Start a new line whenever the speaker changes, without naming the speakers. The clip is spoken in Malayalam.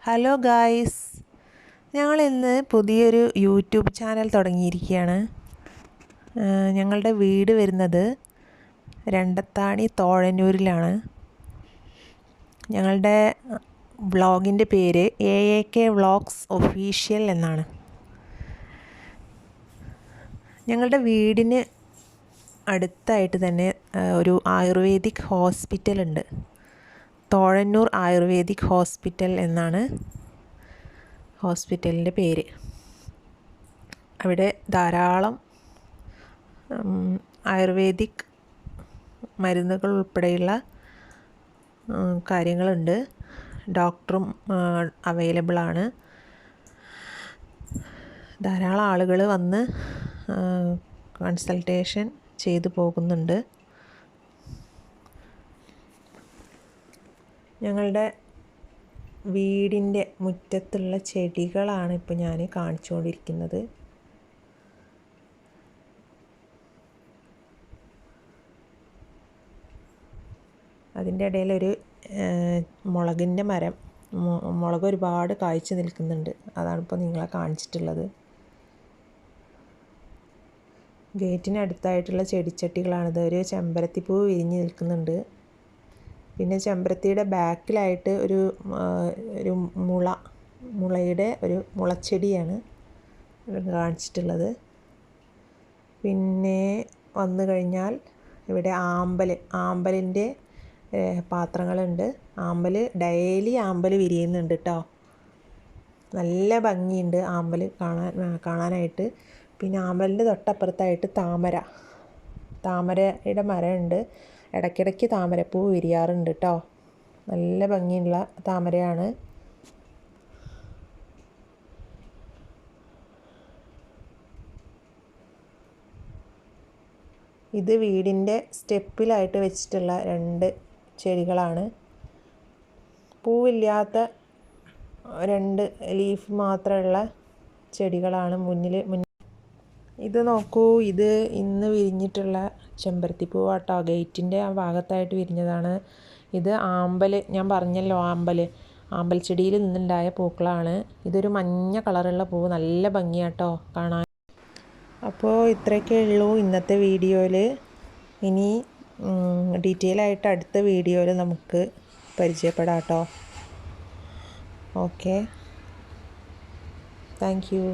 ഹലോ ഗായ്സ്, ഞങ്ങളിന്ന് പുതിയൊരു യൂട്യൂബ് ചാനൽ തുടങ്ങിയിരിക്കുകയാണ്. ഞങ്ങളുടെ വീട് വരുന്നത് രണ്ടത്താണി തോഴന്നൂരിലാണ്. ഞങ്ങളുടെ വ്ളോഗിൻ്റെ പേര് AAK വ്ളോഗ്സ് ഒഫീഷ്യൽ എന്നാണ്. ഞങ്ങളുടെ വീടിന് അടുത്തായിട്ട് തന്നെ ഒരു ആയുർവേദിക് ഹോസ്പിറ്റലുണ്ട്. തോഴന്നൂർ ആയുർവേദിക് ഹോസ്പിറ്റൽ എന്നാണ് ഹോസ്പിറ്റലിൻ്റെ പേര്. അവിടെ ധാരാളം ആയുർവേദിക് മരുന്നുകൾ ഉൾപ്പെടെയുള്ള കാര്യങ്ങളുണ്ട്. ഡോക്ടറും അവൈലബിളാണ്. ധാരാളം ആളുകൾ വന്ന് കൺസൾട്ടേഷൻ ചെയ്തു പോകുന്നുണ്ട്. ഞങ്ങളുടെ വീടിൻ്റെ മുറ്റത്തുള്ള ചെടികളാണ് ഇപ്പോൾ ഞാൻ കാണിച്ചുകൊണ്ടിരിക്കുന്നത്. അതിൻ്റെ ഇടയിലൊരു മുളകിൻ്റെ മരം, മുളക് ഒരുപാട് കായ്ച്ചു നിൽക്കുന്നുണ്ട്. അതാണിപ്പോൾ നിങ്ങളെ കാണിച്ചിട്ടുള്ളത്. ഗേറ്റിനടുത്തായിട്ടുള്ള ചെടിച്ചട്ടികളാണിത്. ഒരു ചെമ്പരത്തിപ്പൂ വിരിഞ്ഞ് നിൽക്കുന്നുണ്ട്. പിന്നെ ചെമ്പരത്തിയുടെ ബാക്കിലായിട്ട് ഒരു മുളയുടെ ഒരു മുളച്ചെടിയാണ് കാണിച്ചിട്ടുള്ളത്. പിന്നെ വന്നു കഴിഞ്ഞാൽ ഇവിടെ ആമ്പലിൻ്റെ പാത്രങ്ങളുണ്ട്. ഡെയിലി ആമ്പൽ വിരിയുന്നുണ്ട് കേട്ടോ. നല്ല ഭംഗിയുണ്ട് ആമ്പൽ കാണാനായിട്ട്. പിന്നെ ആമ്പലിൻ്റെ തൊട്ടപ്പുറത്തായിട്ട് താമരയുടെ മരമുണ്ട്. ഇടയ്ക്കിടയ്ക്ക് താമരപ്പൂ വിരിയാറുണ്ട് കേട്ടോ. നല്ല ഭംഗിയുള്ള താമരയാണ്. ഇത് വീടിൻ്റെ സ്റ്റെപ്പിലായിട്ട് വെച്ചിട്ടുള്ള 2 ചെടികളാണ്. പൂവില്ലാത്ത 2 ലീഫ് മാത്രമുള്ള ചെടികളാണ് മുന്നിൽ. ഇത് നോക്കൂ, ഇത് ഇന്ന് വിരിഞ്ഞിട്ടുള്ള ചെമ്പരത്തിപ്പൂവാട്ടോ. ഗേറ്റിൻ്റെ ആ ഭാഗത്തായിട്ട് വിരിഞ്ഞതാണ്. ഇത് ഞാൻ പറഞ്ഞല്ലോ, ആമ്പൽ ചെടിയിൽ നിന്നുണ്ടായ പൂക്കളാണ്. ഇതൊരു മഞ്ഞ കളറുള്ള പൂവ്, നല്ല ഭംഗിയാട്ടോ കാണാൻ. അപ്പോൾ ഇത്രയൊക്കെ ഉള്ളൂ ഇന്നത്തെ വീഡിയോയിൽ. ഇനി ഡീറ്റെയിൽ ആയിട്ട് അടുത്ത വീഡിയോയിൽ നമുക്ക് പരിചയപ്പെടാം കേട്ടോ. Okay, thank you.